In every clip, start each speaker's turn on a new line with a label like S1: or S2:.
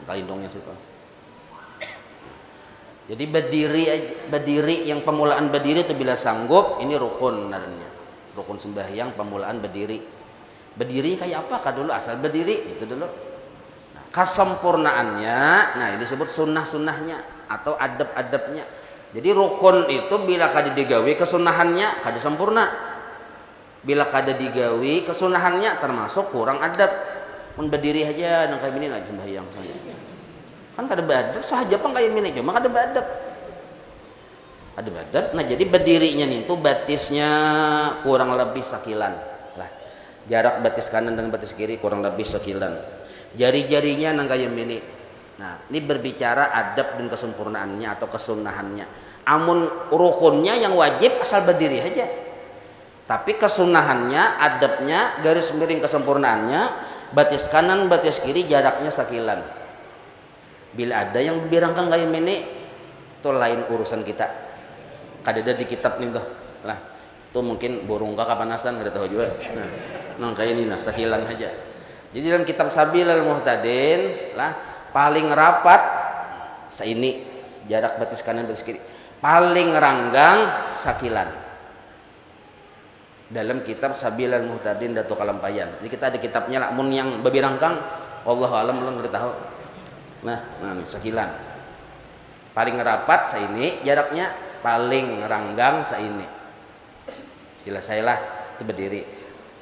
S1: kalindongnya situ. Jadi berdiri yang pemulaan berdiri itu bila sanggup, ini rukun namanya. Rukun sembahyang pemulaan berdiri. Berdiri kayak apa? Dulu asal berdiri itu dulu. Nah, kesempurnaannya, nah ini disebut sunnah-sunnahnya atau adab-adabnya. Jadi rukun itu bila kada digawi kesunahannya kada sempurna. Bila kada digawi kesunahannya termasuk kurang adab. Mun berdiri aja nang kayak gini aja sembahyang saja. Kan kada beradab saja apa kayak gini cuma kada beradab. Ada badab. Nah, jadi berdirinya nih itu batisnya kurang lebih sekilan. Lah, jarak batis kanan dengan batis kiri kurang lebih sekilan. Jari-jarinya nang kayak gini. Nah, ini berbicara adab dan kesempurnaannya atau kesunahannya. Amun rukunnya yang wajib asal berdiri aja. Tapi kesunahannya, adabnya, garis miring kesempurnaannya, batis kanan, batis kiri jaraknya sekilan. Bila ada yang birangkang kayak ini, itu lain urusan kita. Kada di kitab nih tuh. Lah, itu mungkin burung kapanasan kada tahu juga. Nah, kayak ini nah sekilan aja. Jadi dalam kitab Sabilal Muhtadin lah paling rapat seini jarak batis kanan batis kiri. Paling ranggang sakilan. Dalam kitab Sabilal Muhtadin Datuk Kalampayan. Jadi kita ada kitabnya lah mun yang babirangkang wallahu alam belum kita tahu. Nah, sekilan. Paling rapat seini jaraknya paling ranggang seini. Selesailah itu berdiri.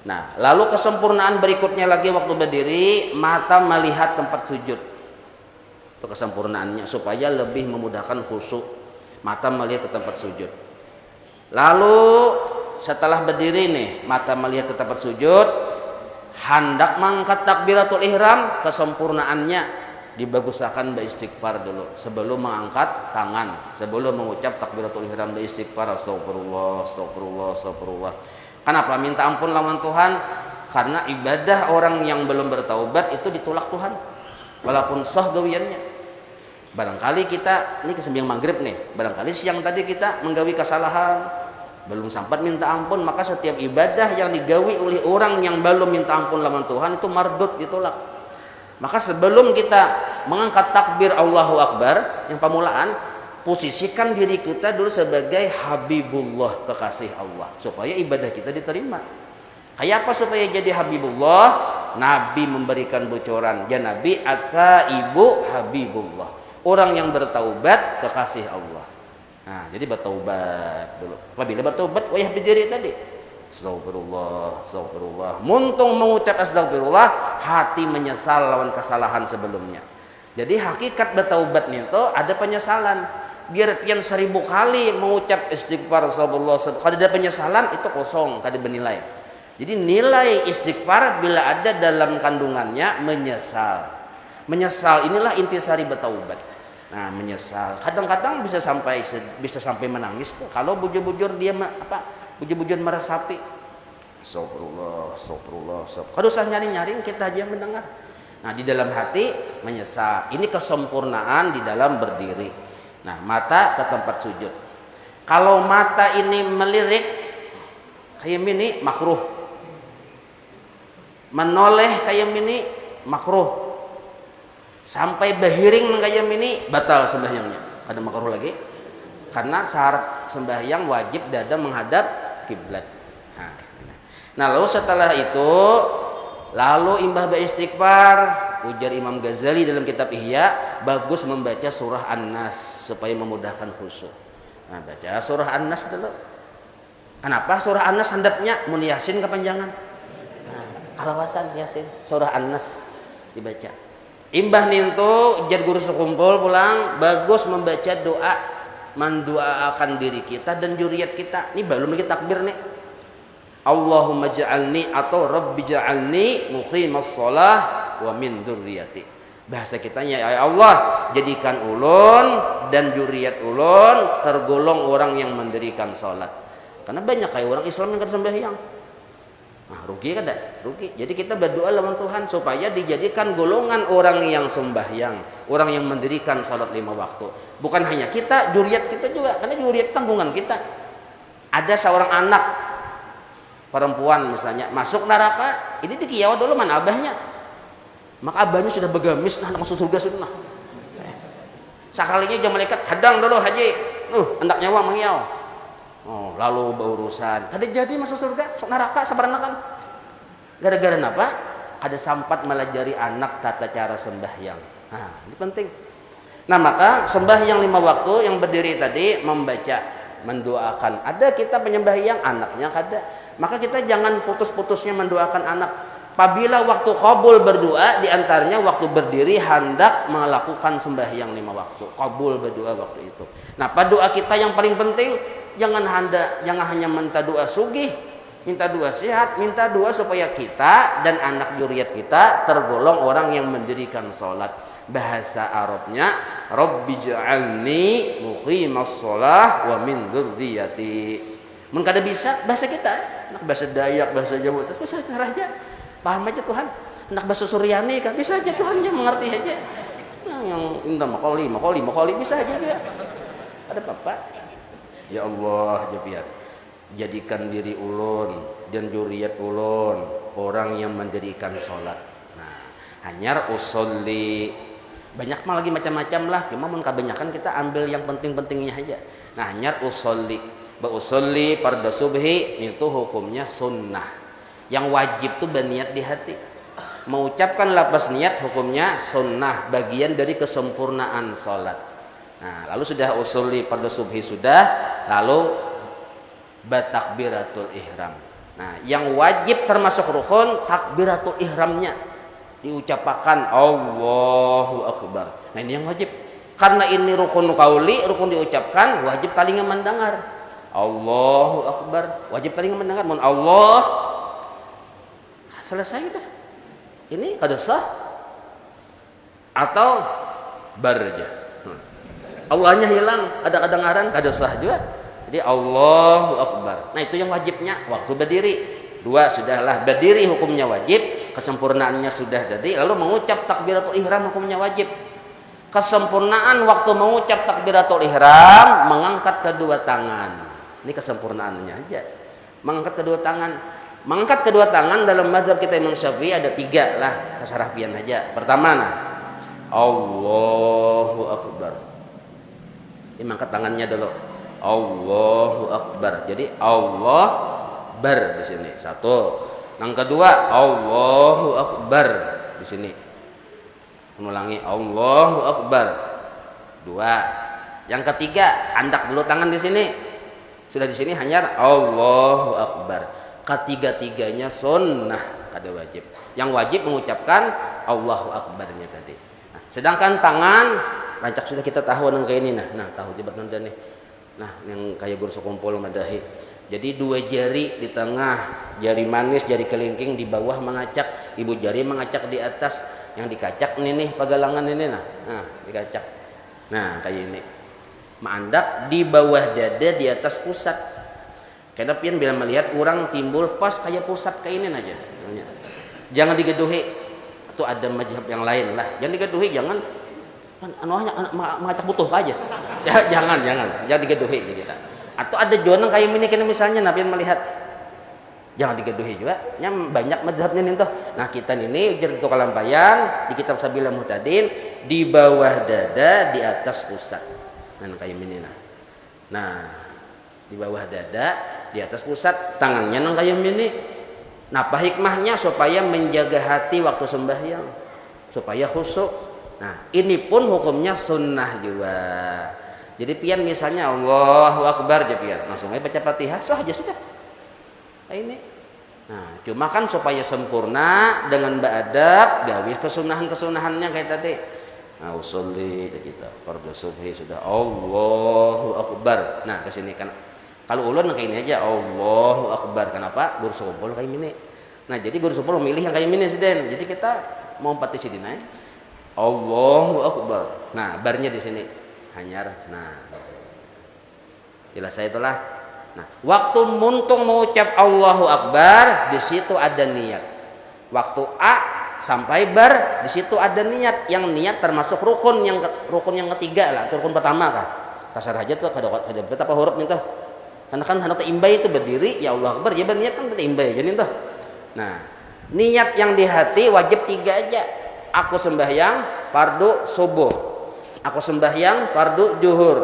S1: Nah, lalu kesempurnaan berikutnya lagi waktu berdiri, mata melihat tempat sujud. Itu kesempurnaannya supaya lebih memudahkan khusyuk. Mata melihat ke tempat sujud. Lalu setelah berdiri nih, mata melihat ke tempat sujud, hendak mengangkat takbiratul ihram, kesempurnaannya dibagusakan beristighfar dulu sebelum mengangkat tangan, sebelum mengucap takbiratul ihram beristighfar astagfirullah astagfirullah astagfirullah. Kenapa minta ampun lawan Tuhan? Karena ibadah orang yang belum bertaubat itu ditolak Tuhan walaupun sah gawiannya. Barangkali kita ini kesembiang maghrib nih, barangkali siang tadi kita menggawi kesalahan belum sempat minta ampun, maka setiap ibadah yang digawi oleh orang yang belum minta ampun lawan Tuhan itu mardut, ditolak. Maka sebelum kita mengangkat takbir Allahu Akbar yang pemulaan, posisikan diri kita dulu sebagai Habibullah, kekasih Allah, supaya ibadah kita diterima. Kayak apa supaya jadi Habibullah? Nabi memberikan bocoran, ya Nabi ibu Habibullah, orang yang bertaubat kekasih Allah. Nah, jadi bertaubat dulu. Apabila bertaubat, wayah berdiri tadi. Astagfirullah, astagfirullah. Muntung mengucap astagfirullah, hati menyesal lawan kesalahan sebelumnya. Jadi hakikat bertaubat itu ada penyesalan. Biar pian 1000 kali mengucap istighfar astagfirullah, kalau ada penyesalan itu kosong, kada bernilai. Jadi nilai istighfar bila ada dalam kandungannya menyesal. Menyesal inilah intisari bertaubat. Nah, menyesal. Kadang-kadang bisa sampai menangis tuh. Kalau bujur-bujur dia bujur-bujur meresapi. Astagfirullah, astagfirullah, astagfirullah. Kalau usah nyari-nyaring, kita aja mendengar. Nah, di dalam hati menyesal. Ini kesempurnaan di dalam berdiri. Nah, mata ke tempat sujud. Kalau mata ini melirik kayak ini makruh. Menoleh kayak ini makruh. Sampai berhiring kayak ini batal sembahyangnya. Ada makruh lagi. Karena syarat sembahyang wajib dada menghadap kiblat. Nah, lalu setelah itu lalu imbah beristighfar, ujar Imam Ghazali dalam kitab Ihya, bagus membaca surah An-Nas supaya memudahkan khusyuk. Nah, baca surah An-Nas dulu. Kenapa surah An-Nas handapnya mun Yasin kepanjangan? Nah, kalawasan Yasin, surah An-Nas dibaca. Imbah nintu jar guru sekumpul pulang, bagus membaca doa mendoakan diri kita dan juriat kita. Ini belum lagi takbir nih. Allahumma ja'alni atau Rabbi ja'alni muqimas shalah wa min dzurriyyati. Bahasa kitanya, ya Allah, jadikan ulun dan juriat ulun tergolong orang yang mendirikan salat. Karena banyak kayak orang Islam yang kan sembahyang. Nah, rugi kan dah? Rugi. Jadi kita berdoa lawan Tuhan supaya dijadikan golongan orang yang sembahyang, orang yang mendirikan salat 5 waktu. Bukan hanya kita, juriat kita juga, karena juriat tanggungan kita. Ada seorang anak perempuan misalnya masuk neraka, ini dikiawa dulu mana abahnya. Maka abahnya sudah begamis, nah masuk surga sudah. Sekalinya jam malaikat hadang dulu haji, hendak nyawa mengiau. Oh, lalu berurusan. Kada jadi masuk surga, sok neraka sabaranakan. Gara-gara apa? Ada sampat melajari anak tata cara sembahyang. Nah, ini penting. Nah, maka sembahyang 5 waktu yang berdiri tadi membaca, mendoakan. Ada kita penyembahyang anaknya kada. Maka kita jangan putus-putusnya mendoakan anak. Apabila waktu qabul berdoa, diantaranya waktu berdiri hendak melakukan sembahyang 5 waktu. Qabul berdoa waktu itu. Nah, pada doa kita yang paling penting, jangan hanya minta doa sugih, minta doa sehat, minta doa supaya kita dan anak zuriat kita tergolong orang yang mendirikan salat. Bahasa Arabnya, Rabbi ja'alni muqimas shalah wa min dzurriyyati. Mun kada bisa bahasa kita, bahasa Dayak, bahasa Jawa, bahasa caranya. Paham aja Tuhan. Anak bahasa Suryani kan bisa aja Tuhan aja mengerti aja. Yang indah makoli bisa aja dia. Ada apa? Ya Allah, japian. Jadikan diri ulun dan zuriat ulun orang yang mendirikan salat. Nah, hanyar usolli. Banyak mah lagi macam-macam lah, cuma mun kebanyakan kita ambil yang penting-pentingnya aja. Nah, hanyar usolli. Ba usolli fardu subhi itu hukumnya sunnah. Yang wajib tuh berniat di hati. Mengucapkan lafaz niat hukumnya sunnah, bagian dari kesempurnaan salat. Nah, lalu sudah usolli fardu subhi sudah, lalu batakbiratul ihram. Nah, yang wajib termasuk rukun takbiratul ihramnya diucapkan Allahu Akbar. Nah, ini yang wajib. Karena ini rukun qauli, rukun diucapkan, wajib talinga mendengar. Allahu Akbar, wajib talinga mendengar. Mun Allah selesai dah. Ini kada sah atau barja. Allahnya hilang, ada kedengaran kada sah juga. Jadi Allahu Akbar. Nah, itu yang wajibnya waktu berdiri. 2 sudahlah, berdiri hukumnya wajib, kesempurnaannya sudah tadi. Lalu mengucap takbiratul ihram hukumnya wajib. Kesempurnaan waktu mengucap takbiratul ihram mengangkat kedua tangan. Ini kesempurnaannya aja. Mengangkat kedua tangan. Mengangkat kedua tangan dalam mazhab kita Imam Syafi'i ada 3 lah, kesarapian aja. Pertama Allahu Akbar. Ini mengangkat tangannya dulu. Allahu Akbar. Jadi Allah bar di sini. 1. Yang kedua Allahu Akbar di sini. Mengulangi Allahu Akbar. 2. Yang ketiga andak dulu tangan di sini. Sudah di sini hanya Allahu Akbar. Ketiga-tiganya sunnah, kada wajib. Yang wajib mengucapkan Allahu Akbarnya tadi. Nah, sedangkan tangan rancak sudah kita tahu yang kayak ini nah tahu jebatan nih. Nah, yang kayak guru sekumpul madahi. Jadi 2 jari di tengah, jari manis, jari kelingking di bawah mengacak, ibu jari mengacak di atas. Yang dikacak nih pagalangan ini nah dikacak. Nah, kayak ini. Maandak di bawah dada, di atas pusat. Karena pian bila melihat orang timbul pas kayak pusat kayak ini aja. Jangan digeduhi. Itu ada mazhab yang lain lah. Jangan digeduhi, jangan mengacak butuh aja. Jangan digeduhi kita. Atau ada jonang kayak ini kena misalnya pian melihat. Jangan digeduhi juga. Yang banyak mazhabnya nih tuh. Nah, kita ini ujar itu kalampayan di kitab Sabilul Muhtadin di bawah dada, di atas pusat. Nah, kayak ini Nah, di bawah dada, di atas pusat, tangannya nang kayak gini. Nah, apa hikmahnya? Supaya menjaga hati waktu sembahyang, supaya khusyuk. Nah, ini pun hukumnya sunnah juga. Jadi pian misalnya Allahu Akbar aja pian, langsung aja baca Fatihah, sah aja sudah. Nah, ini. Nah, cuma kan supaya sempurna dengan beradab, gawe kesunahan-kesunahannya kayak tadi. Nah, usolli kita fardu subhi sudah Allahu Akbar. Nah, ke sini kan kalau ulun kayak ini aja Allahu Akbar. Kenapa? Guru sekumpul kayak ini. Nah, jadi guru sekumpul memilih yang kayak ini sih Den. Jadi kita mau pati sini naik Allahu Akbar. Nah, barnya di sini hanyar. Nah, jelas saya itulah. Nah, waktu muntung mengucap Allahu Akbar, di situ ada niat. Waktu A sampai bar, di situ ada niat. Yang niat termasuk rukun yang ketiga lah, atau rukun pertama kah? Kasar aja tuh ada berapa huruf nih tuh. Karena kan hendak imbai itu berdiri ya Allah Akbar, ya berniat kan imbai jadi tuh. Nah, niat yang di hati wajib 3 aja. Aku sembahyang fardu subuh, aku sembahyang fardu zuhur,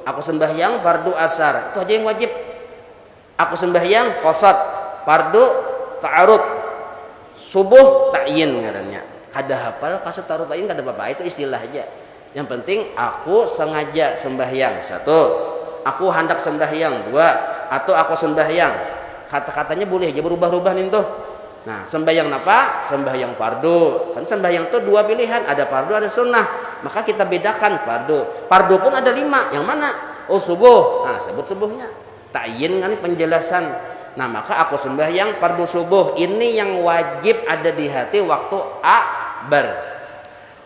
S1: aku sembahyang fardu asar. Itu aja yang wajib. Aku sembahyang qasad, fardu ta'arud, subuh ta'yin ngarannya. Kada hafal qasad ta'arud ta'yin kada apa-apa, itu istilah aja. Yang penting aku sengaja sembahyang, satu. Aku hendak sembahyang, dua. Atau aku sembahyang. Kata-katanya boleh aja berubah-ubah nih tuh. Nah, sembahyang apa? Sembahyang fardu. Kan sembahyang tuh dua pilihan, ada fardu ada sunnah. Maka kita bedakan fardu. Fardu pun ada 5. Yang mana? Oh, subuh. Nah, sebut subuhnya. Ta'yin kan penjelasan. Nah, maka aku sembahyang fardu subuh. Ini yang wajib ada di hati waktu akbar.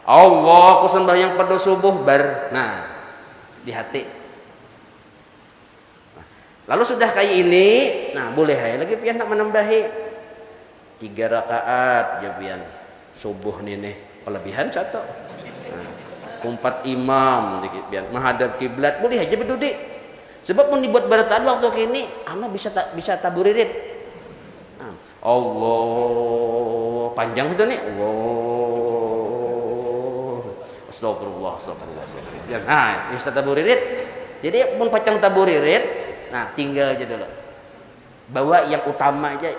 S1: Allah, aku sembahyang fardu subuh bar. Nah, di hati. Lalu sudah kayak ini, nah boleh ya lagi pian nak menambahi 3 rakaat ya pian subuh nih kelebihan satu. Nah, 4 imam dikit pian menghadap kiblat boleh aja berdudi. Sebab pun dibuat barataan waktu kini, ana bisa taburirit. Nah, Allah panjang itu nih. Allah. Astagfirullah. Ya, nah, bisa taburirit. Jadi pun pacang taburirit. Nah, tinggal aja dulu. Bawa yang utama aja.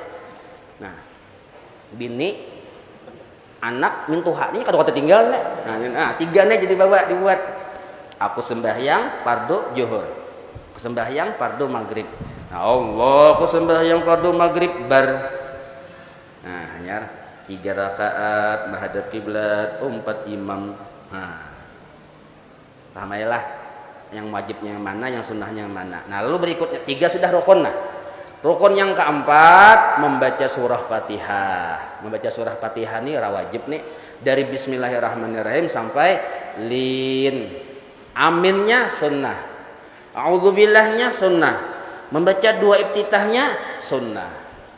S1: Nah, bini, anak, mintuha ini kata tinggal nih. Nah, 3 nih jadi bawa dibuat. Aku sembahyang fardu zuhur. Aku sembahyang fardu maghrib. Nah, Allah, aku sembahyang fardu maghrib bar. Nah, nyar 3 rakaat menghadap kiblat, 4 imam. Nah, paham aja lah. Yang wajibnya yang mana, yang sunnahnya yang mana. Nah, lalu berikutnya 3 sudah rukun. Nah, rukun yang keempat membaca surah Fatihah. Membaca surah Fatihah ini wajib nih dari Bismillahirrahmanirrahim sampai lin. Aminnya sunnah. A'udzubillahnya sunnah. Membaca 2 iftitahnya sunnah.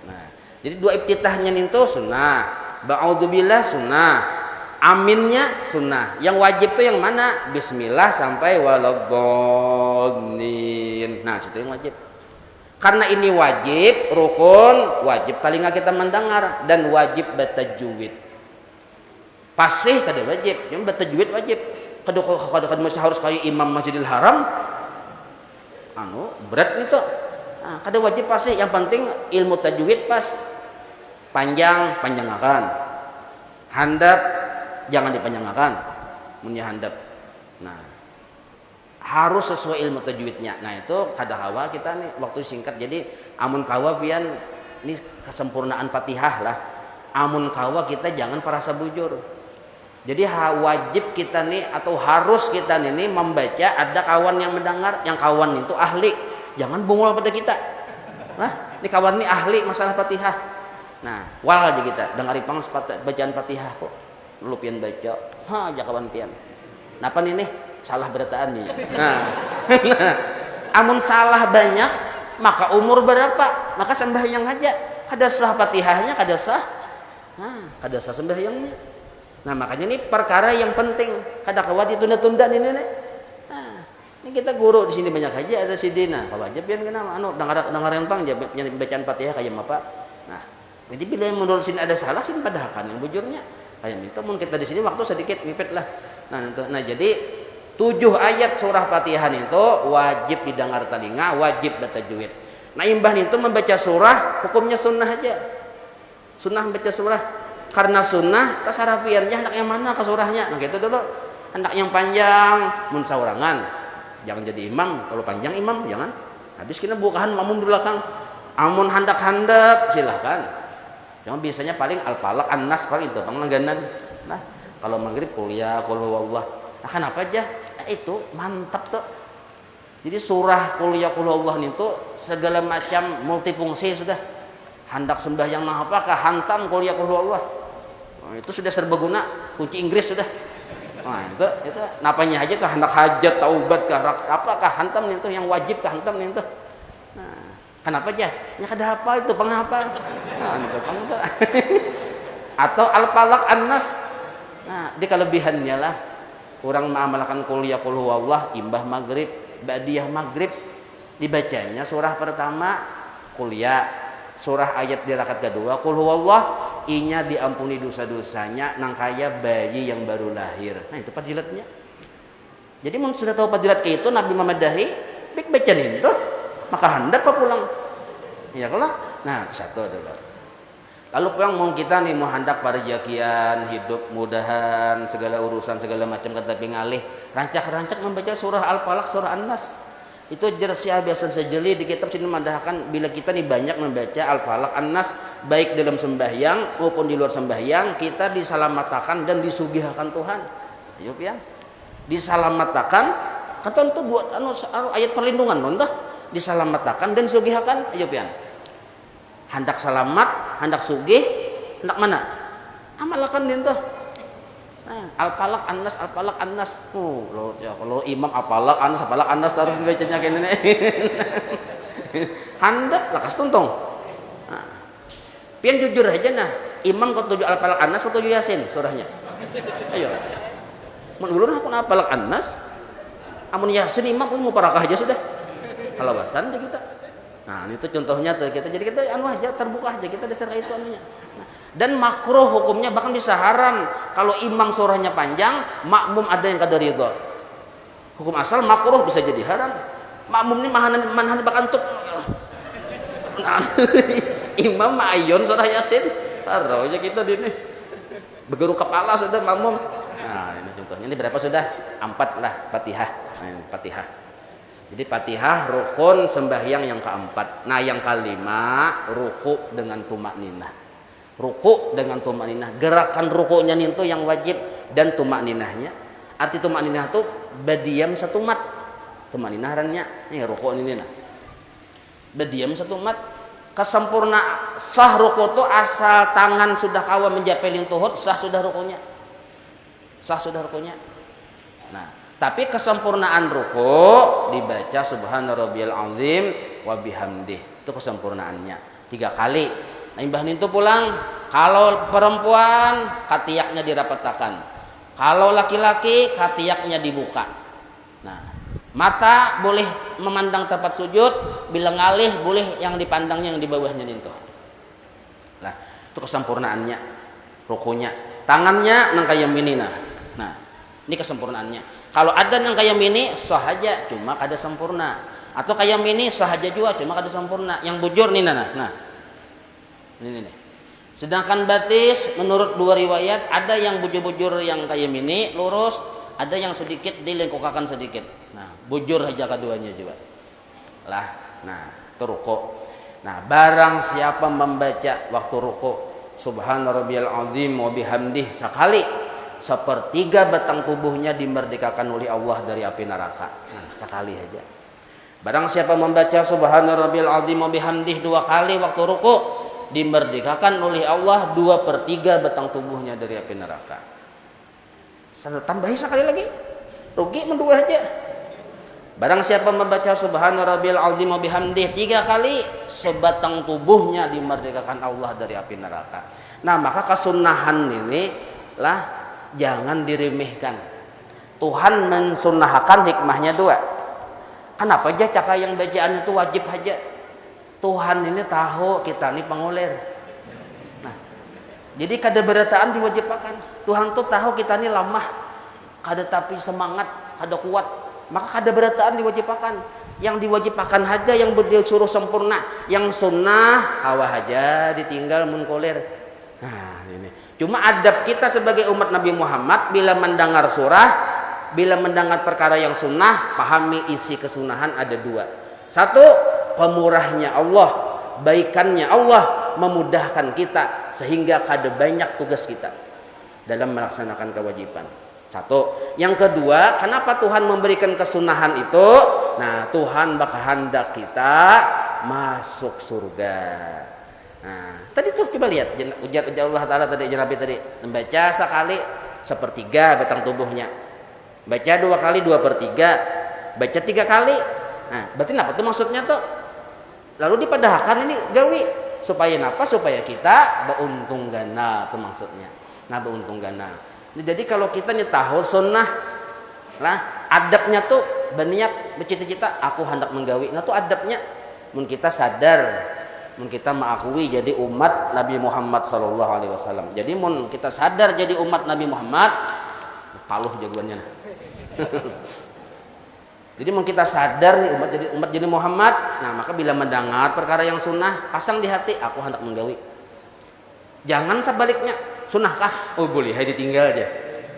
S1: Nah, jadi 2 iftitahnya itu sunnah. Ba'udzubillah sunnah. Aminnya sunnah. Yang wajib itu yang mana? Bismillah sampai waladhdallin. Nah, itu yang wajib. Karena ini wajib, rukun, wajib telinga kita mendengar dan wajib batajwid. Pasih kada wajib, cuma batajwid wajib. Kada harus kayak imam Masjidil Haram. Berat itu. Nah, kada wajib pasih, yang penting ilmu tajwid pas. Panjang-panjangakan. Handap jangan dipanjangkan, handap. Nah, harus sesuai ilmu tajwidnya. Nah, itu kada kawa kita nih waktu singkat. Jadi amun kawa pian ini kesempurnaan Fatihah lah. Amun kawa kita jangan parasa bujur. Jadi wajib kita nih atau harus kita nih membaca, ada kawan yang mendengar, yang kawan itu ahli. Jangan bungul pada kita. Nah, ini kawan ini ahli masalah Fatihah. Nah, wal aja kita dengar ipang bacaan Fatihah kok. Lu pian baca, aja kawan pian. Napa nih salah berataan nih. Nah, amun salah banyak, maka umur berapa? Maka sembahyang aja. Kada sah Fatihahnya, kada sah. Nah, kada sah sembahyangnya. Nah, makanya ini perkara yang penting. Kada kawat ditunda-tunda nih. Nah, ini kita guru di sini banyak aja ada si Dina. Kalau aja pian kenapa? Dengar yang pang bacaan Fatihah kayak apa? Nah, jadi bila menurut sini ada salah, sini padahkan yang bujurnya. Kayak minta mungkin kita di sini waktu sedikit mipet lah. Nah, jadi 7 ayat surah Fatihah itu wajib didengar telinga, wajib batajwid. Nah, imbah itu membaca surah hukumnya sunnah aja. Sunnah membaca surah karena sunnah tasarapiannya hendak yang mana ke surahnya. Nah, gitu dulu. Hendak yang panjang mun saurangan. Jangan jadi imam, kalau panjang imam jangan. Habis kena bukaan makmum di belakang. Amun handap-handap silahkan. Yang biasanya paling al-falaq, an-nas paling itu penglangganan. Nah, kalau maghrib kuliah qul huwallah. Nah, kenapa aja? Itu mantap tuh. Jadi surah kuliah qul huwallah itu segala macam multifungsi sudah. Hendak sembahyang nah apakah hantam kuliah qul huwallah. Nah, itu sudah serbaguna, kunci Inggris sudah. Nah, itu napanya aja tuh hendak hajat, taubat apakah hantam itu yang wajib kah hantam itu. Nah, kenapa aja? Ya kada hafal itu penghafal. Nah, itu atau al-falaq an-nas. Nah, di kelebihannya lah orang mengamalkan kuliah qul huwallah imbah maghrib, ba'diyah maghrib dibacanya surah pertama kuliah, surah ayat di rakaat kedua qul huwallah, inya diampuni dosa-dosanya nang kaya bayi yang baru lahir. Nah itu fadilatnya. Jadi mun sudah tahu fadilat itu Nabi Muhammad dahi bik baca itu maka hendak apa pulang ya kalau nah satu adalah lalu pulang mau kita nih mau hendak parjakian hidup mudahan segala urusan segala macam kata pingalih rancak-rancak membaca surah Al-Falaq surah An-Nas itu jersiah biasa sejeli di kitab sini mandahkan bila kita nih banyak membaca Al-Falaq An-Nas baik dalam sembahyang maupun di luar sembahyang kita diselamatkan dan disugihakan Tuhan ayo pian diselamatkan kan tentu buat ayat perlindungan nonton diselamatkan dan sugihakan ayo pian hendak selamat hendak sugih hendak mana amalkan din tuh nah, Al-Falaq An-Nas Al-Falaq An-Nas lo ya kalau imam Al-Falaq An-Nas terus bacanya kayak ini hendak lakas tuntung nah, pian jujur aja nah imam kau tujuh Al-Falaq An-Nas kau tujuh Yasin surahnya ayo menurut aku Al-Falaq An-Nas amun Yasin imam mau parakah aja sudah kalau bahasan deh kita nah itu contohnya tuh kita jadi kita anu aja terbuka aja kita dasar itu anunya nah, dan makruh hukumnya bahkan bisa haram kalau imam surahnya panjang makmum ada yang kadar itu hukum asal makruh bisa jadi haram makmum ini manhan bakantuk nah, imam ma'ayon surah Yasin taruh aja kita di ini bergeruk kepala sudah makmum nah ini contohnya ini berapa sudah 4 lah Fatihah Fatihah jadi Fatihah rukun sembahyang yang keempat. Nah yang kelima ruku dengan tumak ninah. Ruku dengan tumak ninah. Gerakan rukunya itu yang wajib dan tumak ninahnya. Arti tumak ninah itu berdiam satu mat. Tumak ninah rannya ini ruku ini nah. Berdiam satu mat. Kesempurna sah ruku itu asal tangan sudah kawa menjapelin tuhut sah sudah rukunya. Sah sudah rukunya. Nah tapi kesempurnaan ruku dibaca subhana rabbiyal azim wa bihamdih itu kesempurnaannya 3 kali nah imbah itu pulang kalau perempuan katiaknya dirapatakan kalau laki-laki katiaknya dibuka nah mata boleh memandang tempat sujud bila ngalih boleh yang dipandangnya yang di bawahnya itu nah itu kesempurnaannya rukunya tangannya nang kaya minina nah ini kesempurnaannya kalau ada yang kayak mini sah aja cuma kada sempurna atau kayak mini sah aja juga cuma kada sempurna yang bujur nih nah ini sedangkan batis menurut 2 riwayat ada yang bujur-bujur yang kayak mini lurus ada yang sedikit dilengkukakan sedikit nah bujur aja keduanya juga lah nah itu ruku nah barang siapa membaca waktu ruku subhana rabbiyal azim wa bihamdih sekali sepertiga batang tubuhnya dimerdekakan oleh Allah dari api neraka. Nah, sekali aja. Barang siapa membaca subhana rabbil azim wa bihamdih 2 kali waktu ruku, dimerdekakan oleh Allah 2/3 batang tubuhnya dari api neraka. Tambahi sekali lagi. Rugi mendua aja. Barang siapa membaca subhana rabbil azim wa bihamdih 3 kali, sebatang tubuhnya dimerdekakan Allah dari api neraka. Nah, maka kesunahan ini lah jangan diremehkan. Tuhan mensunahkan hikmahnya 2. Kenapa aja cakap yang bacaan itu wajib aja? Tuhan ini tahu kita ini pengulir. Nah, jadi kada berataan diwajibkan. Tuhan tuh tahu kita ini lemah, kada tapi semangat, kada kuat. Maka kada berataan diwajibkan. Yang diwajibkan aja yang disuruh sempurna, yang sunnah kawah aja ditinggal munkulir. Nah, ini. Cuma adab kita sebagai umat Nabi Muhammad bila mendengar surah, bila mendengar perkara yang sunnah, pahami isi kesunahan ada 2. 1, pemurahnya Allah, baikannya Allah memudahkan kita sehingga kada banyak tugas kita dalam melaksanakan kewajiban. 1. Yang kedua, kenapa Tuhan memberikan kesunahan itu? Nah, Tuhan bakal hendak kita masuk surga. Nah, tadi tuh coba lihat ujar Allah Ta'ala tadi Nabi tadi membaca sekali 1/3 batang tubuhnya, baca 2 kali 2/3, baca 3 kali. Nah, berarti apa tuh maksudnya tuh? Lalu dipadahkan ini gawi supaya apa? Supaya kita beruntung gana tuh maksudnya. Nah, beruntung gana. Jadi kalau kita nih tahu sunnah lah, adabnya tuh berniat bercita-cita aku hendak menggawi. Nah, tuh adabnya mun kita sadar mun kita mengakui jadi umat Nabi Muhammad sallallahu alaihi wasallam. Jadi mun kita sadar jadi umat Nabi Muhammad, paluh jagoannya. Jadi mun kita sadar nih umat jadi Muhammad, nah maka bila mendengar perkara yang sunnah, pasang di hati, aku hendak menggawi. Jangan sebaliknya, sunnahkah? Oh boleh, hai ditinggal aja.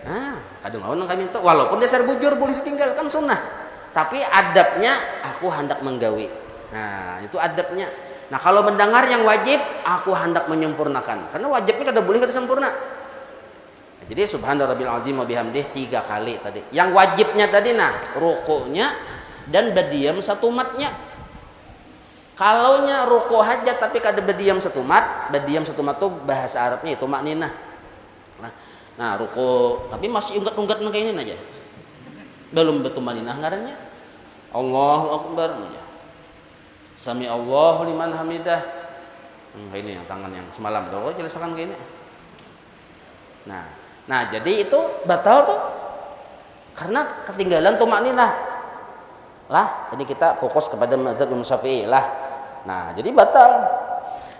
S1: Nah, kadang lawan kami itu walaupun dasar bujur boleh ditinggal kan sunnah. Tapi adabnya aku hendak menggawi. Nah, itu adabnya. Nah, kalau mendengar yang wajib, aku hendak menyempurnakan. Karena wajibnya kada boleh kada sempurna. Nah, jadi subhana rabbil azim wa bihamdih 3 kali tadi. Yang wajibnya tadi rukuknya dan berdiam satu matnya. Kalaunya ruku aja tapi kada berdiam satu mat tuh bahasa Arabnya itu makninah. Nah, ruku tapi masih unggat-unggat kayak ini aja. Belum betul maninah ngarannya. Allahu Akbar aja. Sami Allahu liman hamidah. Ini yang tangan yang semalam doa jelasakan kayak ini. Nah, jadi itu batal tuh. Karena ketinggalan tuh makninah. Lah, jadi kita fokus kepada mazhab Imam Syafi'i lah. Nah, jadi batal.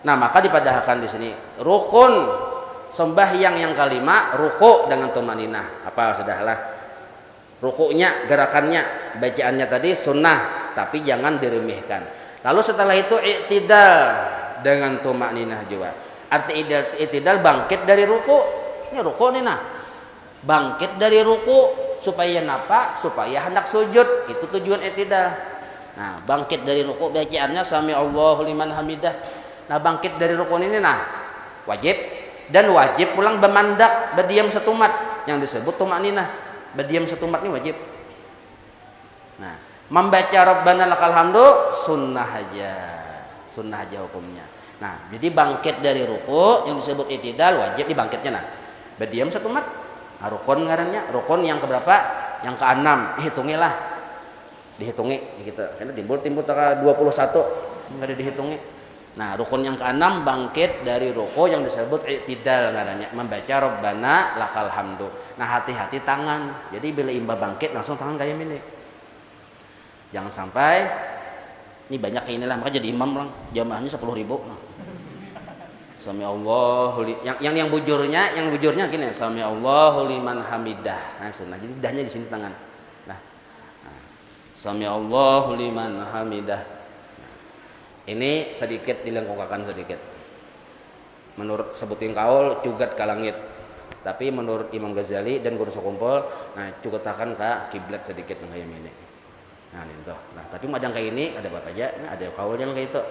S1: Nah, maka dipadahkan di sini rukun sembahyang yang kelima ruku dengan tumaninah. Apa sudahlah. Rukuknya, gerakannya, bacaannya tadi sunnah, tapi jangan diremehkan. Lalu setelah itu i'tidal dengan tumaninah juga. Arti i'tidal bangkit dari ruku. Ini ruku nih bangkit dari ruku supaya napa? Supaya hendak sujud. Itu tujuan i'tidal. Nah, bangkit dari ruku bacaannya sami Allahu liman hamidah. Nah, bangkit dari ruku ini wajib. Dan wajib pulang bermandak berdiam satu mat yang disebut tumakninah. Berdiam satu mat ini wajib. Nah, membaca Rabbana lakal hamdu sunnah aja hukumnya. Nah, jadi bangkit dari ruku yang disebut i'tidal wajib dibangkitnya berdiam satu mat. Nah, rukun ngarannya, rukun yang keberapa? Yang ke-6. Hitungilah. Dihitungi gitu. Karena timbul tanggal 21 enggak ada dihitungi. Nah, rukun yang ke-6 bangkit dari ruku yang disebut i'tidal ngarannya, membaca Rabbana lakal hamdu. Nah, hati-hati tangan. Jadi bila imam bangkit langsung tangan kayak ini. Jangan sampai ini banyak kayak inilah maka jadi imam lang jamaahnya 10.000. Nah. Sami Allahu yang bujurnya gini, sami Allahu liman hamidah. Nah, sunnah. Jadi dahnya di sini tangan. Nah. Sami Allahu liman hamidah. Ini sedikit dilengkungkan sedikit. Menurut sebutin kaul cugat ka langit. Tapi menurut Imam Ghazali dan Guru Sokumpul, cugatakan ka kiblat sedikit kayak ini. Nah, itu. Nah, tapi madang kayak ini ada apa aja? Ada kaulnya kayak itu.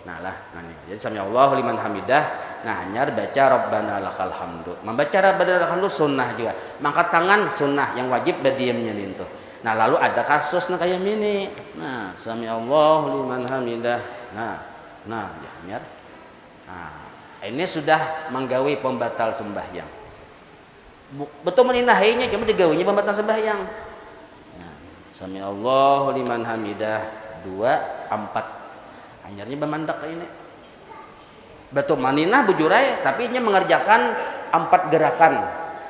S1: Nah, nih. Jadi sami Allahu liman hamidah. Nah, hanya baca Rabbana lakal hamdu. Membaca Rabbana lakal hamdu sunnah juga. Mangkat tangan sunnah, yang wajib berdiamnya itu. Nah, lalu ada kasus kayak ini. Nah, sami Allahu liman hamidah. Nah, ya, biar. Nah, ini sudah menggawi pembatal sembahyang. Betul meninahinya cuma digawinya pembatal sembahyang. Nah, sami Allahu liman hamidah 2 4. Hanyarnya bermandak ini. Betul maninah bujurai tapi nya mengerjakan 4 gerakan.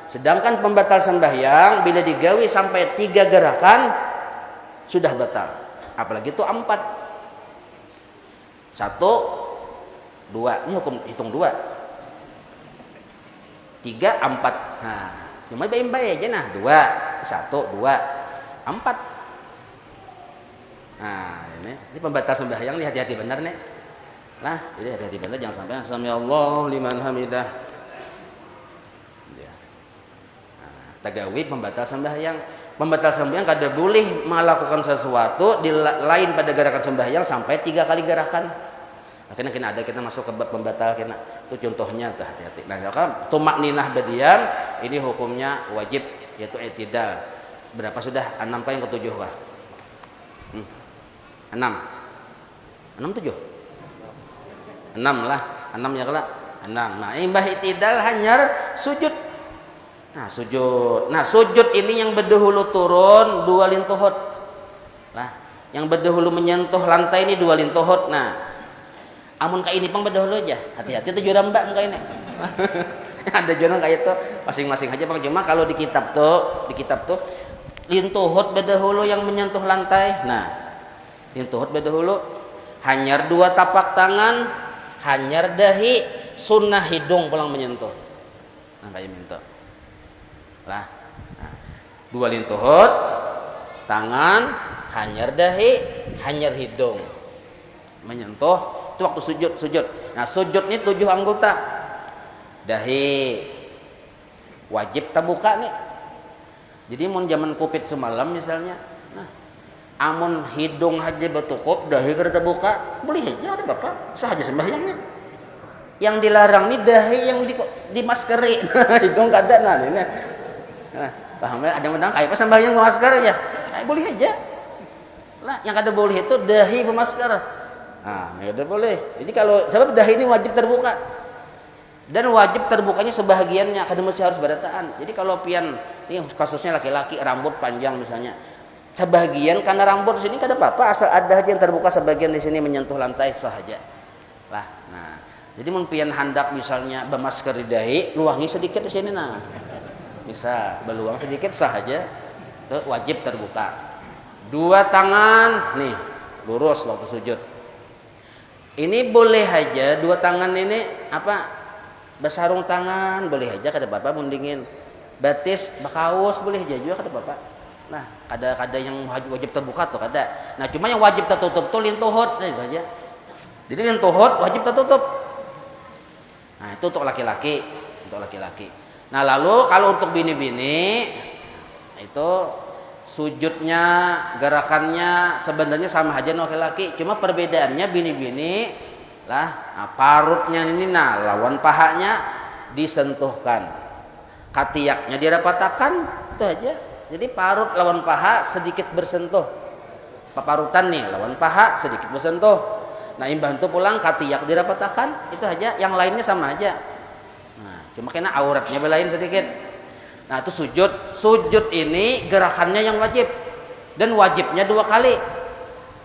S1: Sedangkan pembatal sembahyang bila digawi sampai 3 gerakan sudah batal. Apalagi itu 4. 1 2 ini hukum hitung 2 3 4. Nah, cuma baik-baik aja 2 1 2 4. Nah, ini pembatal sembahyang nih, hati-hati benar nih. Nah, jadi hati-hati benar jangan sampai sami Allahu liman hamidah. Ya. Nah, tagawi pembatal sembahyang. Pembatal sembahyang kada boleh melakukan sesuatu di lain pada gerakan sembahyang sampai 3 kali gerakan. Akhirnya kena ada kita masuk ke bab pembatal kena. Itu contohnya tuh hati-hati. Nah, kalau tumakninah berdiam ini hukumnya wajib yaitu i'tidal. Berapa sudah? 6 kah yang ke-7 kah? 6. 6 7. 6 lah. 6 ya kelak. 6. Nah, imbah i'tidal hanyar sujud. Nah, sujud ini yang berdahulu turun 2 lintuhut. Lah, yang berdahulu menyentuh lantai ini 2 lintuhut. Nah, amun kayak ini pang berdahulu aja. Hati-hati itu jurang mbak kayak ini. Ada jurang kayak itu masing-masing aja bang. Cuma kalau di kitab tuh lintuhut berdahulu yang menyentuh lantai. Nah, lintuhut berdahulu hanyar 2 tapak tangan hanyar dahi, sunnah hidung pulang menyentuh. Nah kayak minta lah. Nah, dua lintuhut, tangan, hanyar dahi, hanyar hidung, menyentuh. Itu waktu sujud. Nah sujud ini 7 anggota. Dahi wajib terbuka nih. Jadi mun zaman Covid semalam misalnya, nah amun hidung aja bertukup, dahi kada terbuka, boleh aja ada bapak, sah aja sembahyangnya. Yang dilarang nih dahi yang di maskeri, hidung kada nah ini. Nah, paham ya? Ada menang kayak apa sembahyang masker aja, nah, boleh aja. Lah yang kada boleh itu dahi bermasker. Nah, ya udah boleh. Jadi kalau sebab dahi ini wajib terbuka. Dan wajib terbukanya sebahagiannya, kada mesti harus berataan. Jadi kalau pian ini kasusnya laki-laki rambut panjang misalnya, sebahagian karena rambut sini kada apa-apa, asal ada aja yang terbuka sebagian di sini menyentuh lantai sah aja. Lah, nah. Jadi mun pian hendak misalnya bermasker di dahi, luangi sedikit di sini nah. Bisa beluang sedikit sah aja. Itu wajib terbuka. 2 tangan nih lurus waktu sujud. Ini boleh aja 2 tangan ini apa? Bersarung tangan boleh aja kada apa-apa mun dingin. Batis bakaus boleh aja juga kada apa-apa. Nah, kada yang wajib terbuka tuh kada. Nah, cuma yang wajib tertutup tuh lintuhut nah, itu aja. Jadi lintuhut wajib tertutup. Nah, itu untuk laki-laki, Nah, lalu kalau untuk bini-bini itu sujudnya, gerakannya sebenarnya sama aja dengan laki-laki, cuma perbedaannya bini-bini lah, nah, parutnya ini nah lawan pahanya disentuhkan, katiaknya dirapatakan, itu aja. Jadi parut lawan paha sedikit bersentuh, paparutan nih lawan paha sedikit bersentuh. Nah imbah itu pulang katiak dirapatakan, itu aja. Yang lainnya sama aja. Nah cuma kena auratnya belain sedikit. Nah itu sujud ini gerakannya yang wajib, dan wajibnya 2 kali.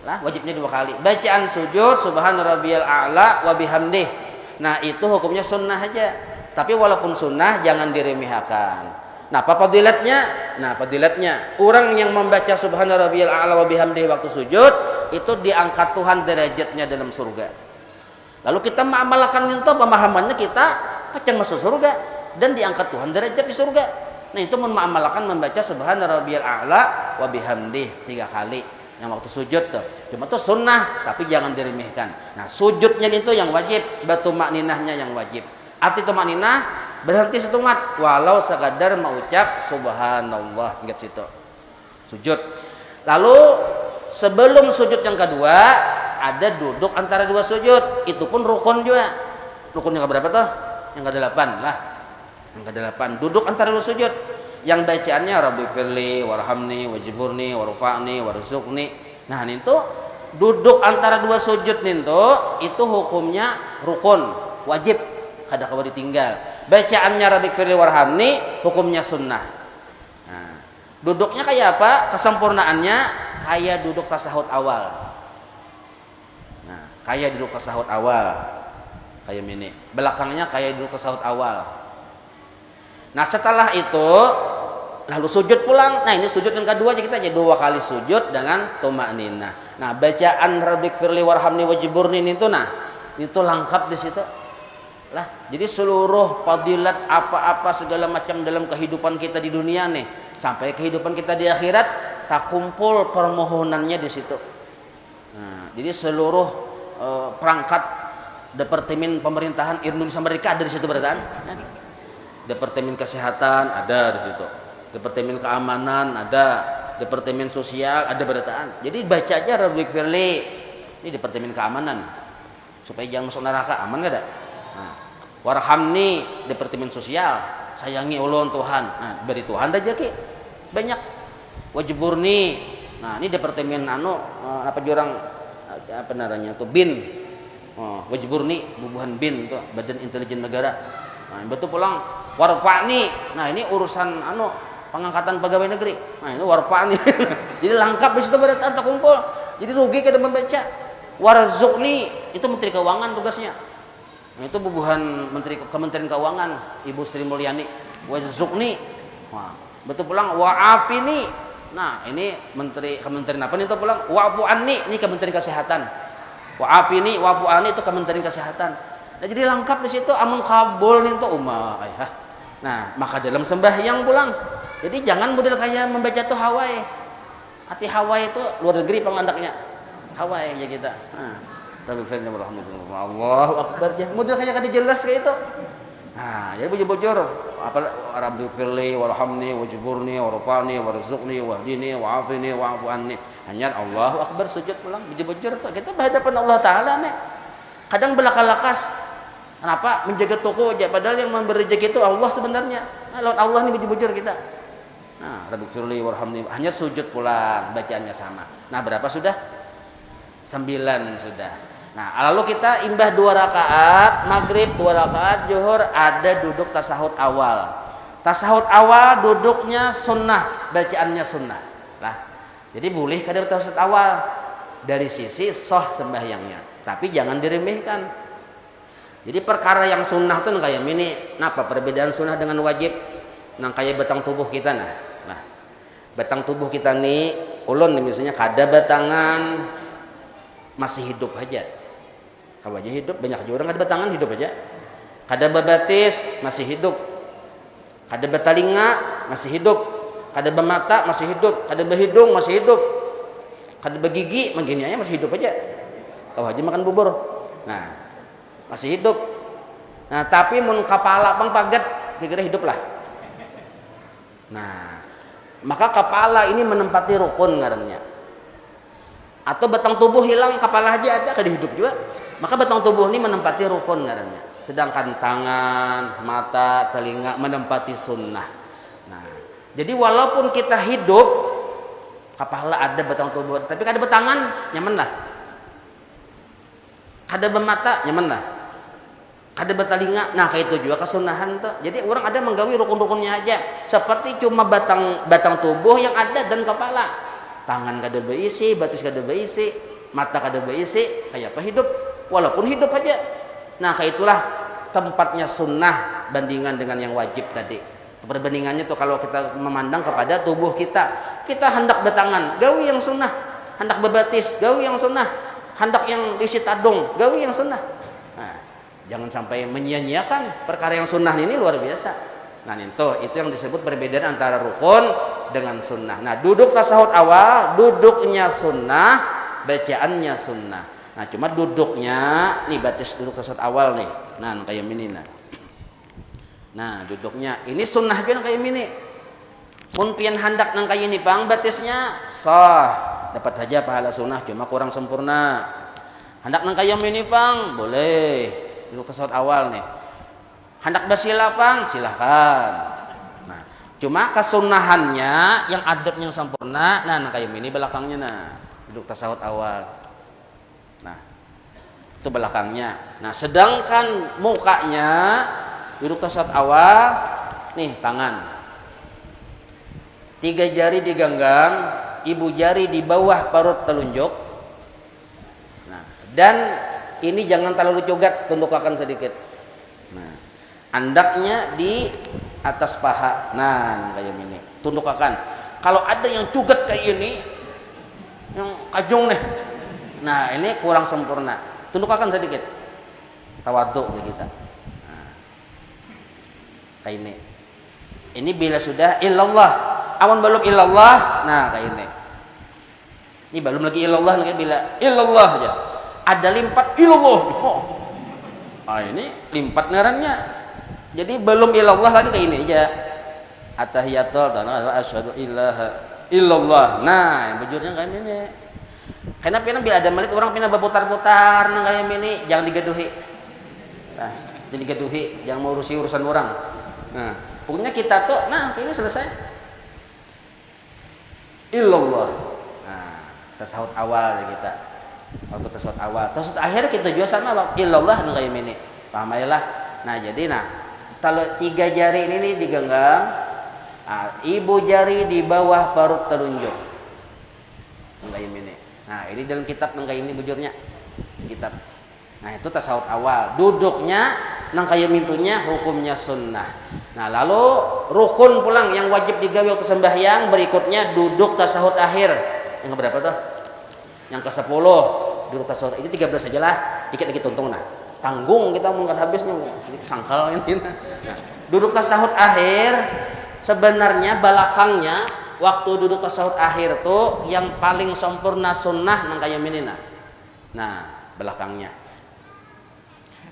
S1: Lah wajibnya 2 kali. Bacaan sujud subhana rabbiyal a'la wa bihamdih. Nah itu hukumnya sunnah aja. Tapi walaupun sunnah jangan diremehkan. Nah apa fadilatnya? Nah fadilatnya orang yang membaca subhana rabbiyal a'la wa bihamdih waktu sujud itu diangkat Tuhan derajatnya dalam surga. Lalu kita mengamalkan itu pemahamannya kita akan masuk surga dan diangkat Tuhan derajat di surga. Nah itu mengamalkan membaca subhana rabbiyal a'la wa bihamdih 3 kali yang waktu sujud tuh. Cuma tuh sunnah tapi jangan diremehkan. Nah sujudnya itu yang wajib, batu makninahnya yang wajib. Arti tumakninah berhenti setumat walau sekadar mengucap subhanallah ingat situ. Sujud. Lalu sebelum sujud yang kedua ada duduk antara 2 sujud, itu pun rukun juga. Rukun yang berapa tuh? Yang ke-8 lah. Yang ke-8 duduk antara 2 sujud. Yang bacaannya rabbighfirli warhamni wajburni warfa'ni warzuqni. Nah itu duduk antara 2 sujud itu hukumnya rukun, wajib, kada kawa ditinggal. Bacaannya rabbighfirli warhamni hukumnya sunnah. Nah, duduknya kayak apa? Kesempurnaannya kayak duduk tasahud awal. Nah, kayak duduk tasahud awal. Kayak ini. Belakangnya kayak duduk tasahud awal. Nah, setelah itu lalu sujud pulang. Nah, ini sujud yang kedua aja kita aja 2 kali sujud dengan tumakninah. Nah, bacaan rabbighfirli warhamni wajburni itu nah, itu lengkap di situ. Lah, jadi seluruh fadilat apa-apa segala macam dalam kehidupan kita di dunia nih sampai kehidupan kita di akhirat tak kumpul permohonannya di situ. Nah, jadi seluruh perangkat departemen pemerintahan Indonesia mereka ada di situ berarti. Departemen kesehatan ada di situ. Departemen keamanan ada, departemen sosial ada berarti. Jadi baca aja rabbighfirli. Ini departemen keamanan. Supaya jangan masuk neraka, aman enggak ada? Nah, warhamni departemen sosial, sayangi ulun Tuhan. Nah, beri Tuhan aja ki. Banyak. Wajburni. Nah, ini departemen apa jurang apa namanya tuh bin. Wajburni bubuhan bin tuh Badan Intelijen Negara. Nah, betul pulang warfa'ni. Nah, ini urusan pengangkatan pegawai negeri. Nah, ini warfa'ni. Jadi lengkap di situ berarti terkumpul. Jadi rugi kita membaca. Warzuqni itu Menteri Keuangan tugasnya. Nah, itu bubuhan Kementerian Keuangan Ibu Sri Mulyani. Warzuqni. Wah, betul pulang wa'afini. Nah, ini Kementerian apa nih itu pulang? Wa'fu anni, ini Kementerian Kesehatan. Wa'afini wa'fu'ani itu Kementerian Kesehatan. Nah, jadi lengkap di situ amun kabul nih tuh ummah. Nah, maka dalam sembahyang pulang. Jadi jangan model kayak membaca tuh Hawaii. Hati Hawaii itu luar negeri pengandaknya. Hawaii ya kita. Nah, Allahu Akbar ya. Model kayak kada jelas kayak itu. Nah, jadi bujur-bujur apa Rabbi firli warhamni wajburni warfani warzuqni wahdini wa'afini wa'fu anni. Hanya Allahu Akbar sujud pulang bujur-bujur tuh. Kita berhadapan Allah taala nih. Kadang belaka-lakas. Kenapa? Menjaga toko aja padahal yang memberi rezeki itu Allah sebenarnya. Nah, lawan Allah nih bujur-bujur kita. Nah, Rabbi firli warhamni hanya sujud pulang bacaannya sama. Nah, berapa sudah? 9 sudah. Nah, lalu kita imbah 2 rakaat, maghrib 2 rakaat, zuhur ada duduk tasahud awal. Tasahud awal duduknya sunnah, bacaannya sunnah. Lah, jadi boleh kadar tasahud awal dari sisi sah sembahyangnya, tapi jangan diremehkan. Jadi perkara yang sunnah tuh kayak ini, kenapa perbedaan sunnah dengan wajib? Nang kayak batang tubuh kita nah, batang tubuh kita nih, ulun nih misalnya kada batangan masih hidup aja. Kalau aja hidup banyak juga orang kada batangan hidup aja. Kada babatis masih hidup. Kada batalinga masih hidup. Kada bamata masih hidup. Kada bahidung masih hidup. Kada begigi begini aja masih hidup aja. Kalau aja makan bubur. Nah, masih hidup. Nah, tapi mun kepala pang pagat kira-kira hidup lah. Nah, maka kepala ini menempati rukun ngarannya. Atau batang tubuh hilang kepala aja ada kada hidup juga. Maka batang tubuh ini menempati rukun ngarannya. Sedangkan tangan, mata, telinga menempati sunnah. Nah, jadi walaupun kita hidup, kepala ada batang tubuh, tapi kada batangan, nyaman lah. Kada bermata, nyaman lah. Kada batalinga, nah kayak itu juga kesunahan tuh. Jadi orang ada menggawi rukun-rukunnya aja. Seperti cuma batang tubuh yang ada dan kepala. Tangan kada berisi, batis kada berisi, mata kada berisi, kayak apa hidup? Walaupun hidup aja. Nah, kayak itulah tempatnya sunnah bandingan dengan yang wajib tadi. Perbandingannya tuh kalau kita memandang kepada tubuh kita, kita hendak batangan, gawi yang sunnah. Hendak bebatis, gawi yang sunnah. Hendak yang isi tadung, gawi yang sunnah. Nah, jangan sampai menyia-nyiakan perkara yang sunnah ini luar biasa. Nah, itu yang disebut perbedaan antara rukun dengan sunnah. Nah, duduk tasahud awal, duduknya sunnah, bacaannya sunnah. Nah, cuma duduknya nih batis duduk tasawuf awal nih. Nah, kayak ini nah. Nah, duduknya ini sunnah pian kayak ini. Mun pian handak nang kayak ini pang batisnya sah, dapat aja pahala sunnah cuma kurang sempurna. Handak nang kayak ini pang boleh duduk tasawuf awal nih. Handak basila pang silahkan. Nah, cuma kesunahannya yang adab yang sempurna, nah kayak ini belakangnya nah duduk tasawuf awal. Nah, itu belakangnya. Nah, sedangkan mukanya duduk tasawuf awal, nih tangan. 3 jari digenggam, ibu jari di bawah parut telunjuk. Nah, dan ini jangan terlalu cogat, tundukkan sedikit. Nah, andaknya di atas paha. Nah, kayak ini. Tundukkan. Kalau ada yang cogat kayak ini, yang kajung nih. Nah, ini kurang sempurna. Tundukkan sedikit. Tawadhu kita. Nah, kayak ini. Ini bila sudah illallah. Awan belum illallah. Nah, kayak ini. Ini belum lagi illallah, lagi bila illallah aja. Ada limpat illallah. Oh. Nah, ini limpat ngarannya. Jadi belum illallah lagi kayak ini aja. At-tahiyatul wa asyhadu ilaha illallah. Nah, yang bujurnya kayak ini. Karena bila ada malik orang pina berputar-putar nang kayak ini jangan digaduhi. Nah, jadi gaduhi, jangan mau urusan orang. Nah, pokoknya kita tuh nah ini selesai. Illallah. Nah, tasawuf awal kita. Waktu tasawuf awal. Tasawuf akhir kita juga sama waktu illallah nang kayak ini. Paham lah. Nah, jadi kalau 3 jari ini digenggam, ibu jari di bawah parut telunjuk. Nang kayak ini. Nah, ini dalam kitab nang kayak ini bujurnya. Kitab. Nah, itu tasawuf awal. Duduknya nang kayak mintunya hukumnya sunnah. Nah, lalu rukun pulang yang wajib digawe waktu sembahyang berikutnya duduk tasawuf akhir. Yang keberapa tuh? Yang ke-10. duduk tasawuf ini 13 saja lah, dikit lagi tuntung nah. Tanggung kita mau nggak habisnya, jadi sangkal ini. Nah, duduk tasawuf akhir sebenarnya belakangnya waktu duduk tasawuf akhir tuh yang paling sempurna sunnah nang kaya minina. Nah, belakangnya.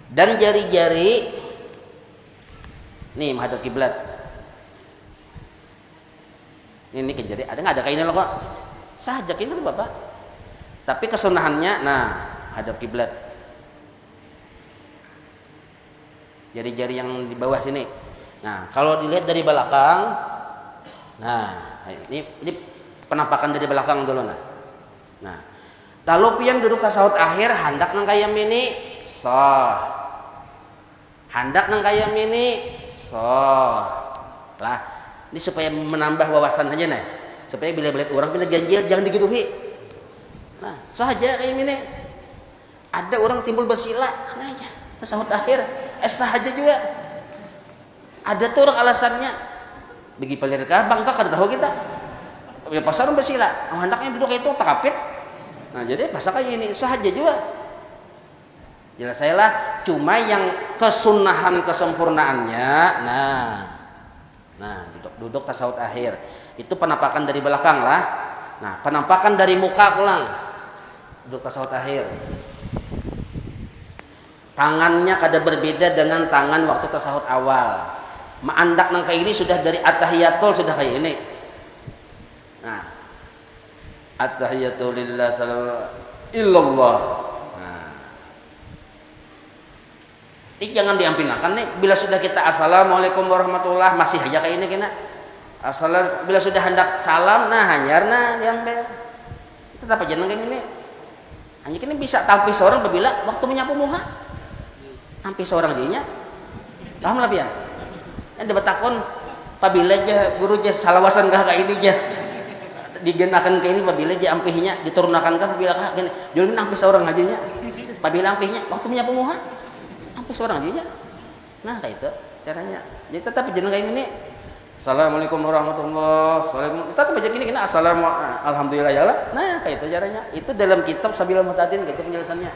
S1: Dan jari-jari nih menghadap kiblat. Ini kejadian ada nggak ada kainnya loh kok saja ini bapak tapi kesunahannya nah hadap kiblat jari-jari yang di bawah sini. Nah kalau dilihat dari belakang nah ini penampakan dari belakang dulu nah lalu pian duduk tasawuf akhir handak nang kaya mini handak nang kaya mini lah. Ini supaya menambah wawasan aja nih, supaya bila orang bila ganjil jangan digituhi. Nah, saja kayak ini. Ada orang timbul bersila, nah aja tasawuf akhir, sah aja juga. Ada tuh orang alasannya, bagi pelirkah bangka kada tahu kita. Pasar bersila, hendaknya duduk itu takapit. Nah, jadi pasal kayak ini sah aja juga. Jelas saya lah, cuma yang kesunahan kesempurnaannya, nah duduk tasawuf akhir itu penampakan dari belakang lah. Nah penampakan dari muka pulang duduk tasawuf akhir tangannya kada berbeda dengan tangan waktu tasawuf awal. Maandak nang kayak ini sudah dari at-tahiyatul sudah kayak ini. Nah at-tahiyatul lillah illallah. Ini jangan diampinakan nih. Bila sudah kita assalamualaikum warahmatullah masih aja kayak ini kena. Bila sudah hendak salam nah hanyarna diambil. Tetap aja nang kayak ini. Hanya kini bisa tampil seorang apabila waktu menyapu muha. Tampil seorang dinya. Paham lah pian. Yang debat takon apabila aja guru aja salawasan kah kayak ini aja. Digenakan ke ini apabila aja ampihnya diturunkan kah apabila kah gini. Jual nampil seorang aja nya. Apabila ampihnya waktu menyapu muha seorang dia. Nah kayak itu caranya. Jadi tetap jangan kayak ini. Assalamualaikum warahmatullahi wabarakatuh. Kita tetap aja gini assalamualaikum alhamdulillah ya lah. Nah kayak itu caranya. Itu dalam kitab Sabilul Muhtadin gitu penjelasannya.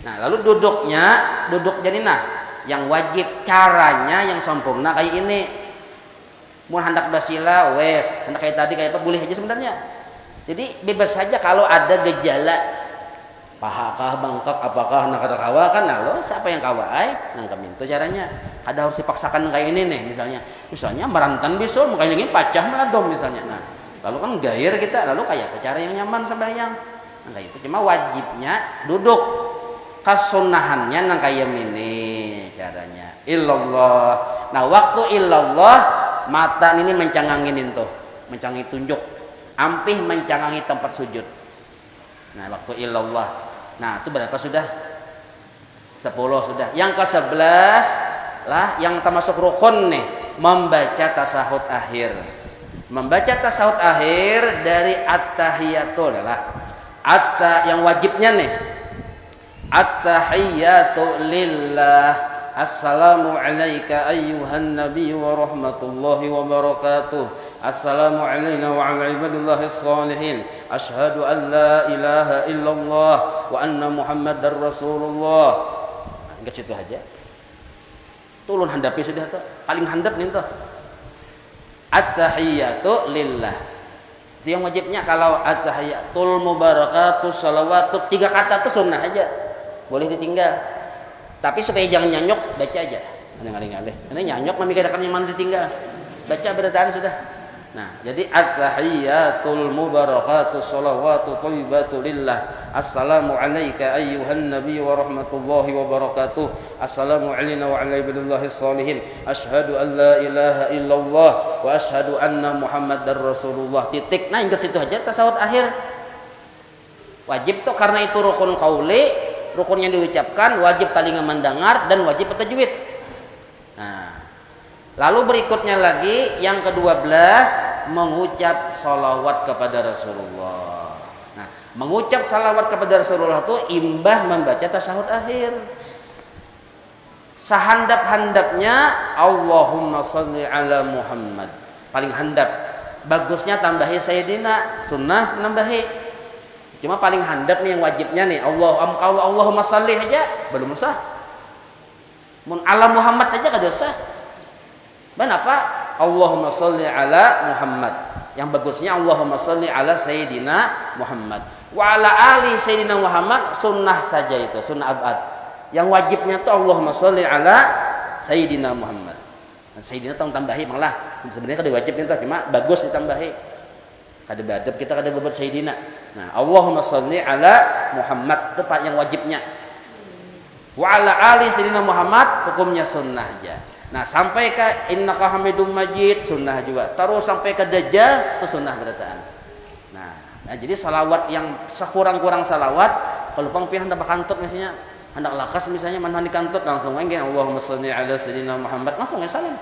S1: Nah lalu duduk jadi yang wajib caranya yang sempurna kayak ini. Mau hendak basila wes, hendak kayak tadi kayak apa boleh aja sebenarnya. Jadi bebas saja kalau ada gejala pahakah bangkak apakah nak ada kawa kan lo siapa yang kawa nang kami itu caranya ada harus dipaksakan kayak ini nih misalnya merantan bisul makanya ini pacah meladom misalnya. Nah lalu kan gair kita lalu kayak cara yang nyaman sembahyang nah kayak itu cuma wajibnya duduk kesunahannya nang kayak ini caranya illallah. Nah waktu illallah mata ini mencangangin tuh mencangi tunjuk ampih mencangangi tempat sujud. Nah waktu illallah nah itu berapa sudah 10 sudah. Yang ke-11 lah yang termasuk rukun nih membaca tasahud akhir. Membaca tasahud akhir dari at-tahiyatul adalah yang wajibnya nih at-tahiyatu lillah assalamu alayka ayyuhan nabiy wa rahmatullahi wa barakatuh. Assalamu alayna wa ala ibadillahi salihin. Ashhadu an la ilaha illallah wa anna muhammadar rasulullah. Enggak situ aja. Tulun handapi sudah tuh. Paling handap nih tuh. At-tahiyatu lillah. Itu yang wajibnya kalau at-tahiyatul mubarakatus salawatut 3 kata tuh sunnah aja. Boleh ditinggal. Tapi supaya jangan nyanyok baca aja. Ngalih-ngalih. Ini nyanyok mami kadang-kadang yang mana ditinggal. Baca berataan sudah. Nah, jadi at-tahiyatul mubarakatus shalawatu thayyibatu lillah. Assalamu alayka ayyuhan nabiy wa rahmatullahi wa barakatuh. Assalamu alayna wa ala ibadillahi salihin. Asyhadu an la ilaha illallah wa asyhadu anna muhammadar rasulullah. Titik. Nah, ingat situ aja tasawuf akhir. Wajib tuh karena itu rukun qauli, rukun yang diucapkan, wajib telinga mendengar dan wajib tajwid. Nah, lalu berikutnya lagi yang ke-12 mengucap salawat kepada Rasulullah. Nah, mengucap salawat kepada Rasulullah itu imbah membaca tasahud akhir. Sehandap-handapnya Allahumma sholli ala Muhammad. Paling handap. Bagusnya tambahi Sayyidina, sunnah nambahi. Cuma paling handap nih yang wajibnya nih Allahumma shalli aja belum sah. Mun ala Muhammad aja kada sah. Kenapa? Allahumma shalli ala Muhammad. Yang bagusnya Allahumma shalli ala Sayyidina Muhammad. Wa ala ali Sayyidina Muhammad sunnah saja itu, sunnah abad. Yang wajibnya tuh Allahumma shalli ala Sayyidina Muhammad. Dan Sayyidina tambahi malah sebenarnya kada wajib itu, cuma bagus ditambahi. Kada badab kita kada berbuat Sayyidina. Nah, Allahumma shalli ala Muhammad itu yang wajibnya. Wa ala ali Sayyidina Muhammad hukumnya sunnah aja. Nah, sampai ke innaka hamidum majid sunnah juga. Terus sampai ke dajjal itu sunnah berataan. Nah, jadi salawat yang sekurang-kurang salawat kalau pangpian hendak kantut misalnya, hendak lakas misalnya manhan dikantut langsung aja Allahumma shalli ala Sayyidina Muhammad langsung ya salam.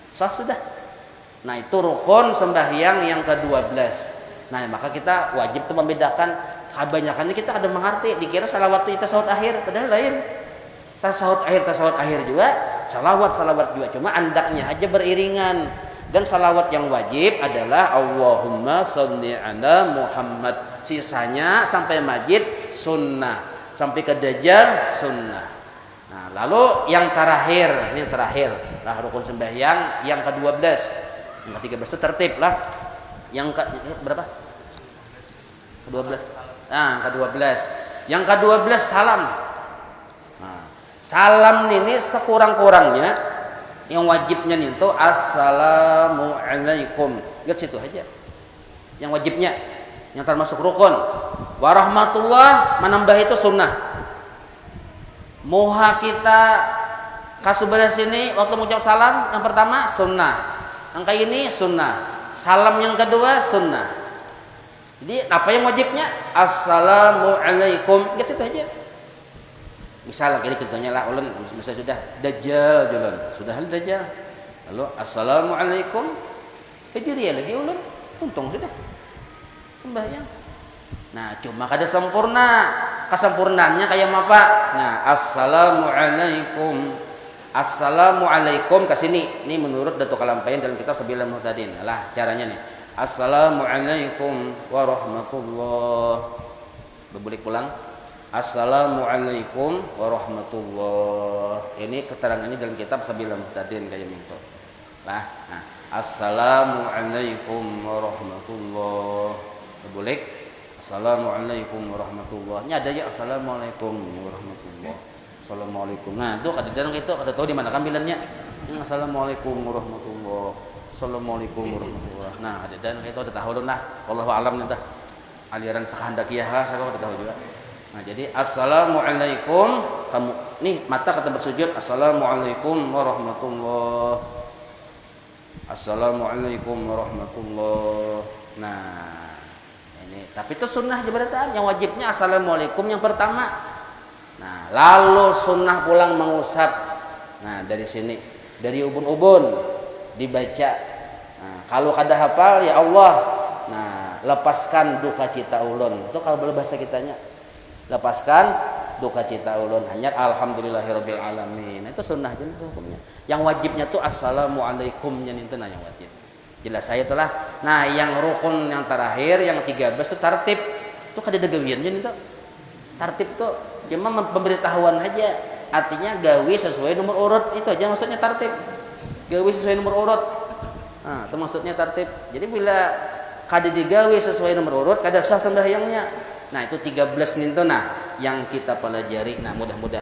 S1: Sah sudah. Nah, itu rukun sembahyang yang ke-12. Nah, maka kita wajib tuh membedakan. Kebanyakan kita ada mengerti dikira salawat itu tasawuf akhir, padahal lain. Tasawuf akhir juga, salawat juga, cuma andaknya aja beriringan. Dan salawat yang wajib adalah Allahumma sholli ala Muhammad. Sisanya sampai majid sunnah, sampai ke dajjal sunnah. Nah, lalu yang terakhir, ini yang terakhir lah rukun sembahyang yang ke-12. Yang ke-13 itu tertib lah. Yang ke berapa? Ke-12. Nah, ke-12. Yang ke-12 salam. Nah, salam ini sekurang-kurangnya yang wajibnya nih itu assalamualaikum. Lihat situ aja. Yang wajibnya, yang termasuk rukun. Warahmatullah menambah itu sunnah. Moha kita kasubadah sini waktu mengucap salam yang pertama sunnah. Angka ini sunnah. Salam yang kedua sunnah. Jadi apa yang wajibnya? Assalamualaikum. Lihat situ aja. Misal lagi contohnya lah ulun misalnya sudah dajjal jalan, sudah dajjal. Lalu assalamualaikum. Dia lagi ulun, untung sudah sembahyang. Nah, cuma kada sempurna. Kesempurnaannya kayak apa? Nah, assalamualaikum. Assalamualaikum ke sini. Ini menurut Datuk Kalampayan dalam kitab Sabilul Muhtadin. Lah caranya nih. Assalamualaikum warahmatullah. Bebulik pulang. Assalamualaikum warahmatullah. Ini keterangannya dalam kitab Sabilul Muhtadin kayak gitu. Nah, assalamualaikum warahmatullah. Bebulik. Assalamualaikum warahmatullah. Ini ada ya assalamualaikum warahmatullah. Assalamualaikum. Nah, itu kadang-kadang itu kada tahu di mana kambilannya. Ini assalamualaikum warahmatullah. Assalamualaikum warahmatullah. Nah, ada dan itu ada tahu lah. Wallahu alam entah. Aliran sakahandakiyah saya kada tahu juga. Nah, jadi assalamualaikum kamu nih mata kata bersujud assalamualaikum warahmatullah. Assalamualaikum warahmatullah. Nah, ini tapi itu sunnah jabatan yang wajibnya assalamualaikum yang pertama. Nah, lalu sunnah pulang mengusap. Nah, dari sini dari ubun-ubun dibaca. Nah, kalau kada hafal ya Allah. Nah, lepaskan duka cita ulun. Itu kalau bahasa kitanya. Lepaskan duka cita ulun hanya alhamdulillahirabbil alamin. Itu sunnah jenis hukumnya. Yang wajibnya tuh assalamualaikumnya itu nah yang wajib. Jelas saya itulah. Nah, yang rukun yang terakhir yang 13 itu tartib. Itu kada ada gawiannya itu. Tartib tuh cuma pemberitahuan aja. Artinya gawi sesuai nomor urut itu aja maksudnya tartib. Gawi sesuai nomor urut. Nah, itu maksudnya tartib. Jadi bila kada digawi sesuai nomor urut kada sah sembahyangnya. Nah, itu 13 nih nah yang kita pelajari. Nah, mudah-mudahan